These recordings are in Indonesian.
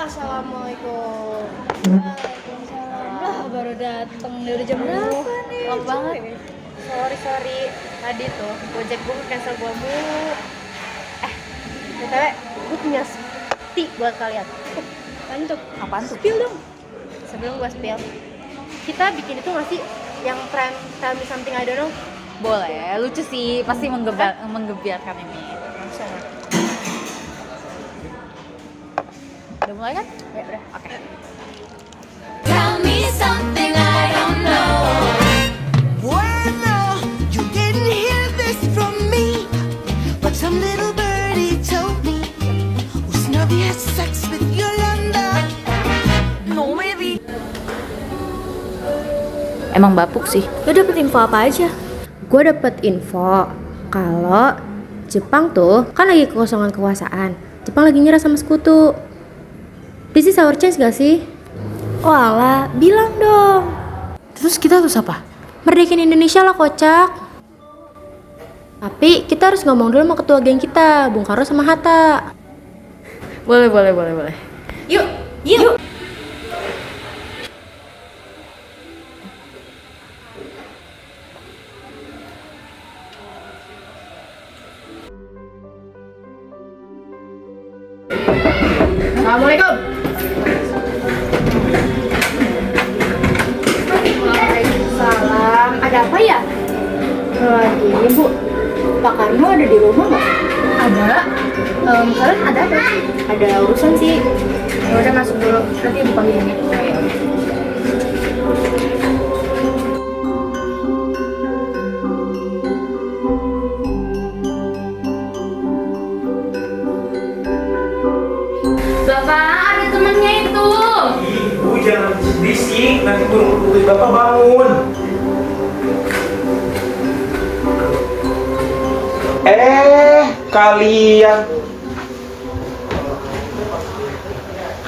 Assalamualaikum. Waalaikumsalam. Lah baru dateng dari jam berapa nih? Lama banget. Sorry. Tadi tuh Gojek gue cancel gua mulu. BTW, gue punya tea buat kalian. Apaan tuh? Spill dong. Sebelum gue spill, kita bikin itu nggak sih yang tell me something I don't know? Boleh, lucu sih, pasti menggebiarkan ini. Udah mulai kan? Ya udah, oke. Tell me something I don't know. Well, you didn't hear this from me, but some little birdie told me Usnavi had sex with Yolanda. No, maybe. Emang bapuk sih. Lo dapet info apa aja? Gue dapet info kalau Jepang tuh kan lagi kekosongan kekuasaan. Jepang lagi nyerah sama sekutu. This is our chance gak sih? Oh alah, bilang dong. Terus kita harus apa? Merdekin Indonesia lah kocak. Tapi kita harus ngomong dulu sama ketua geng kita, Bung Karno sama Hatta. Boleh. Yuk. Assalamualaikum. Waalaikumsalam. Ada apa ya? Gini Bu, Pak Karno ada di rumah nggak? Ada. Kalian ada apa? Ada urusan sih. Ya udah masuk dulu. Nanti ibu panggilin itu. Bapak, ada temennya itu. Ibu jangan berisik, nanti burung bapak bangun.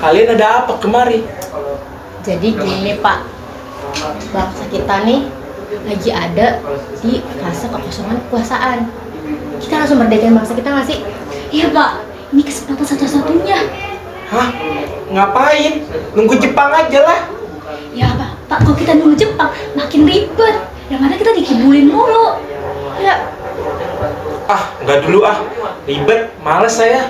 Kalian ada apa kemari? Jadi gini Pak, bangsa kita nih lagi ada di fase kekosongan kekuasaan. Kita langsung merdekain bangsa kita nggak sih? Iya Pak, ini kesempatan satu-satunya. Hah? Ngapain? Nunggu Jepang aja lah. Ya Pak, kalau kita nunggu Jepang makin ribet. Yang ada kita dikibulin mulu. Ya, Nggak dulu ribet, males saya.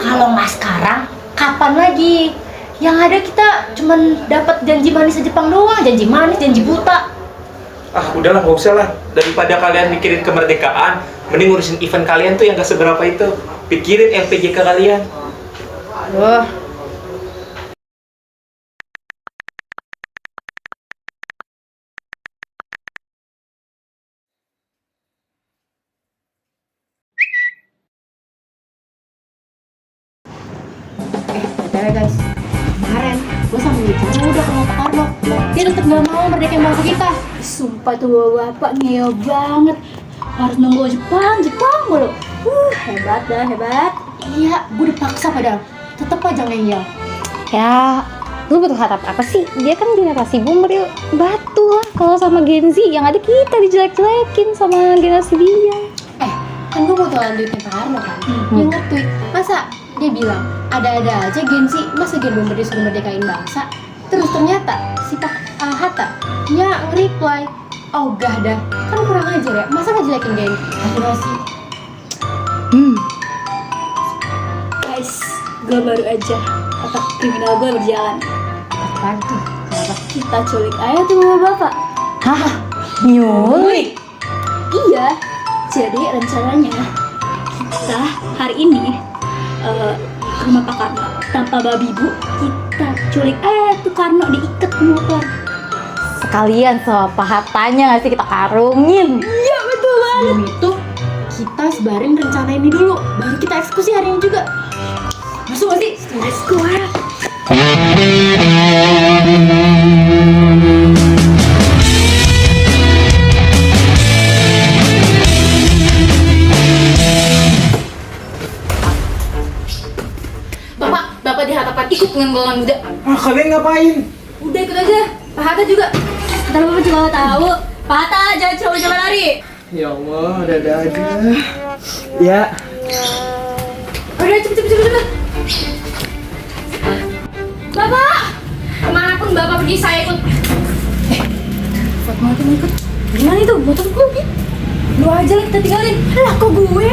Kalau nggak sekarang, kapan lagi? Yang ada kita cuman dapat janji manis Jepang doang, janji manis, janji buta. Udahlah, nggak usah lah. Daripada kalian mikirin kemerdekaan, mending ngurusin event kalian tuh yang nggak seberapa itu. Pikirin LPJK kalian. Wah. BTW guys, kemarin gue sama Wicana udah ke Pak Karno. Dia tetep gak mau merdekain bangsa kita. sumpah tuh bapak ngeyel banget. Harus nunggu Jepang mulu. Hebat. Iya, gue dipaksa padahal. Tetep aja ngeyel. Ya, lu butuh harap apa sih? Dia kan generasi boomer yuk. Batu lah kalau sama Gen Z. Yang ada kita dijelek-jelekin sama generasi dia. Kan gue mau duitnya Pak Karno kan. Dia nge-tweet, masa dia bilang ada-ada aja Gen Z, masa Gen Boomer disuruh merdekain bangsa. Terus ternyata si Pak Hatta nya nge-reply, oh gah dah, kan kurang ajar ya, masa ngejelekin geng generasi. Guys, gue baru aja otak kriminal gue berjalan. Apaan tuh? Kenapa? Kita culik aja tuh bapak. Hah? Nyulik? Iya, jadi rencananya kita hari ini ke rumah Pak Karno tanpa babi bu, kita culik tuh Karno diikat ke motor. Sekalian sama Pak Hattanya nggak sih kita karungin? Iya betul banget. Sebelum itu kita sebarin rencana ini dulu, baru kita eksekusi hari ini juga. Masuk gak sih? Let's go ya. Bapak di hadapan ikut dengan golongan muda. Kalian ngapain? Udah ikut aja. Pak Hatta juga. Ntar bapak juga mau tahu. Pak Hatta jangan coba-coba lari. Ya Allah, ada aja. Ya. Udah cepet. Bapak! Kemanapun Bapak pergi, saya ikut. Fatma tuh ikut. Gimana itu? Motor gue gitu. Lu aja lah kita tinggalin. Lah kok gue?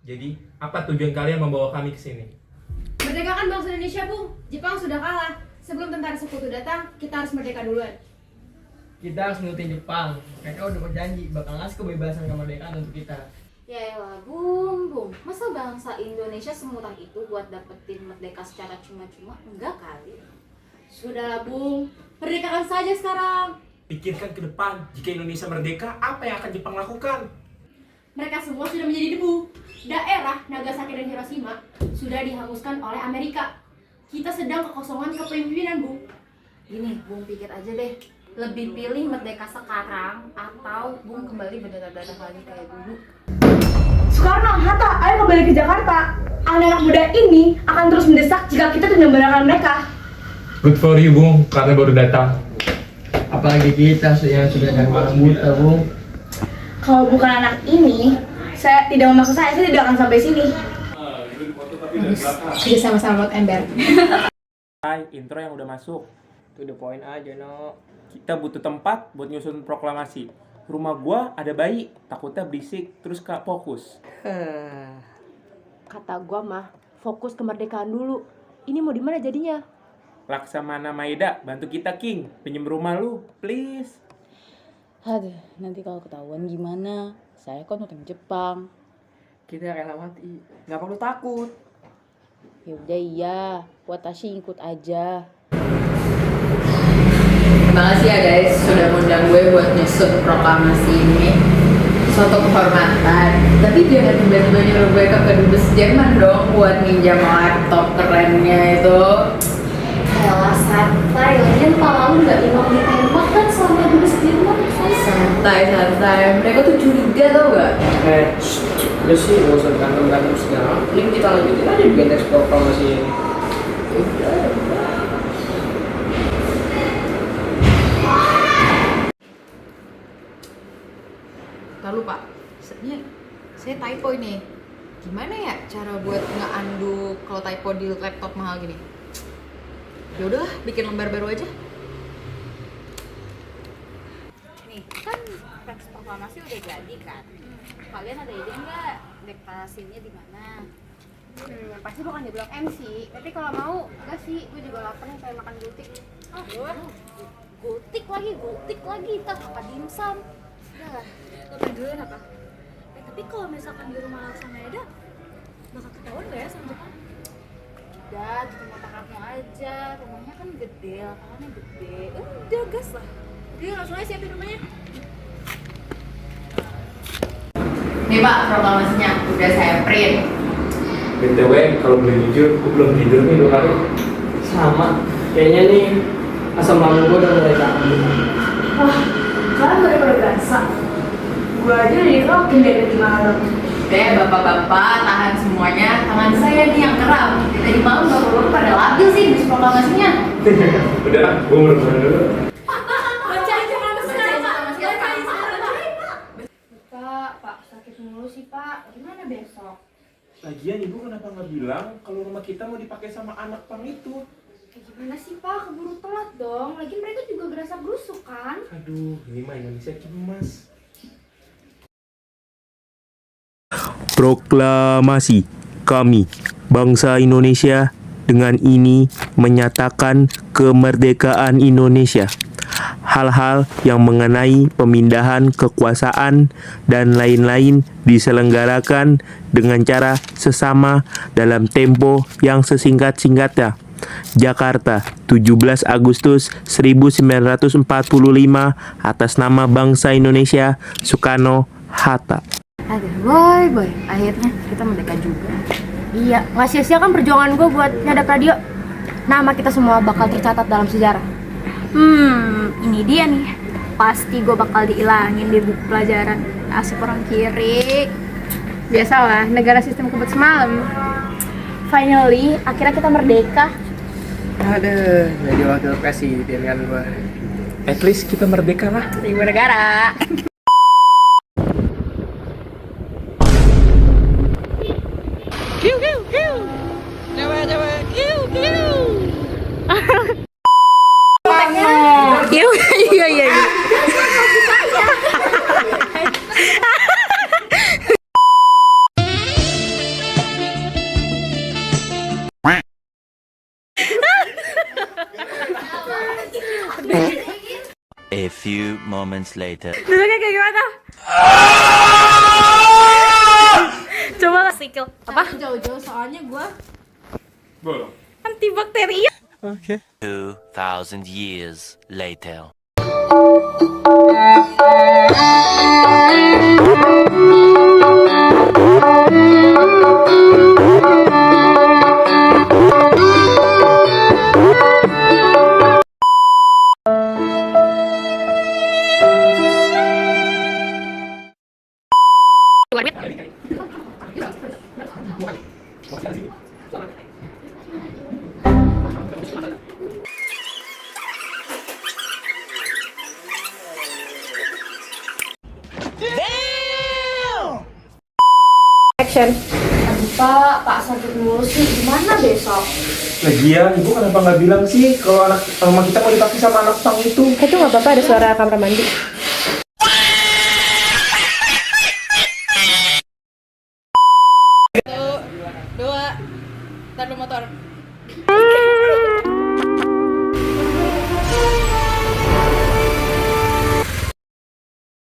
Jadi, apa tujuan kalian membawa kami ke sini? Merdekakan bangsa Indonesia, Bung. Jepang sudah kalah. Sebelum tentara sekutu datang, kita harus merdeka duluan. Kita harus nurutin Jepang. Mereka udah berjanji bakal ngasih kebebasan kemerdekaan untuk kita. Ya elah, Bung. Masa bangsa Indonesia semurah itu buat dapetin merdeka secara cuma-cuma? Enggak kali. Sudahlah, Bung. Merdekakan saja sekarang. Pikirkan ke depan, jika Indonesia merdeka, apa yang akan Jepang lakukan? Mereka semua sudah menjadi debu. Daerah Nagasaki dan Hiroshima sudah dihanguskan oleh Amerika. Kita sedang kekosongan kepemimpinan, Bung. Gini, Bung pikir aja deh. Lebih pilih merdeka sekarang atau Bung kembali berdarah-darah lagi kayak dulu? Soekarno, Hatta, ayo kembali ke Jakarta. Anak-anak muda ini akan terus mendesak jika kita tidak membenarkan mereka. Good for you, Bung, karena baru datang. Apalagi kita yang sudah dari malam buta, Bung. Kalau bukan anak ini, saya tidak memaksa saya tidak akan sampai sini. Kita sama-sama buat ember. Hai, intro yang udah masuk. To the point aja, no. Kita butuh tempat buat nyusun proklamasi. Rumah gua ada bayi, takutnya berisik, terus gak fokus. Kata gua mah, fokus kemerdekaan dulu. Ini mau di mana jadinya? Laksamana Maeda, bantu kita King, pinjem rumah lu, please. Aduh, nanti kalau ketahuan gimana? Saya kan orang Jepang. Kita rela mati. Nggak perlu takut. Ya udah iya, Watashi ikut aja. Terima kasih ya guys sudah ngundang gue buat nyusun proklamasi ini. Suatu kehormatan. Tapi jangan tiba-tiba nyuruh gue ke kedubes Jerman dong buat minjam laptop kerennya itu. Elah santai, lagian pala lu gak imam ditembak kan selama dubes Jerman. Santai. Mereka tuh curiga tau gak? Udah sih, gak usah berantem segala. Ini kita lanjutin aja bikin teks proklamasi ini. Lalu Pak, ini saya typo ini. Gimana ya cara buat nge-undo kalau typo di laptop mahal gini? Ya udah, bikin lembar baru aja. Nih, kan teks proklamasi udah jadi kan? Kalian ada ide nggak deklarasinya di mana? Pasti bukan di Blok M sih. Tapi kalau mau, enggak sih. Gue juga lapar nih pengen makan gultik. Gultik lagi, tak apa dimsum. Dah, lo pengen duluan apa? Tapi kalau misalkan di rumah Laksamana Maeda, bakal ketahuan gak ya sama Jepang? Udah, di rumah kakakmu aja. Rumahnya kan gede, lapangannya gede. Udah, gas lah. Jadi langsung aja siapin rumahnya. Nih Pak, proklamasinya udah saya print. BTW, kalau boleh jujur, gue belum tidur nih 2 hari. Sama. Kayaknya nih asam lambung gue udah mulai kambuh. Wah, kalian pada berasa. Gue aja udah dirokin dari tadi malam. Deh bapak-bapak, tahan semuanya. Tangan saya nih yang kram. Tadi malam bapak-bapak pada labil sih di proklamasinya. Udah, gue mau makan dulu. Pak, sakit mulu sih Pak. Gimana besok? Lagian ibu kenapa nggak bilang kalau rumah kita mau dipakai sama anak pang itu? Gimana sih Pak? Keburu telat dong. Lagi mereka juga berasa gerusuk kan? Aduh, ini mah Indonesia cemas. Proklamasi kami, bangsa Indonesia, dengan ini menyatakan kemerdekaan Indonesia. Hal-hal yang mengenai pemindahan kekuasaan dan lain-lain diselenggarakan dengan cara sesama dalam tempo yang sesingkat-singkatnya. Jakarta, 17 Agustus 1945 atas nama bangsa Indonesia, Soekarno-Hatta. Aduh, boy, akhirnya kita merdeka juga. Iya, nggak sia-sia kan perjuangan gue buat nyadap radio. Nama kita semua bakal tercatat dalam sejarah. Ini dia nih. Pasti gue bakal diilangin di buku pelajaran. Asik orang kiri. Biasalah, negara sistem kebut semalam. Finally, akhirnya kita merdeka. Aduh, jadi wakil presiden kan gua. At least kita merdeka lah. Ibu negara. Iya. A few moments later. Duduknya kayak gimana? Coba sikil apa? Jauh-jauh soalnya gua Bolong. Antibakteri. 2,000 years later. action. Aduh Pak sakit mulu sih. Gimana besok? Lagian, ibu kenapa nggak bilang sih kalau anak rumah kita mau dipakai sama anak pang itu? Itu nggak apa-apa, ada suara kamar mandi. Dua, taruh motor.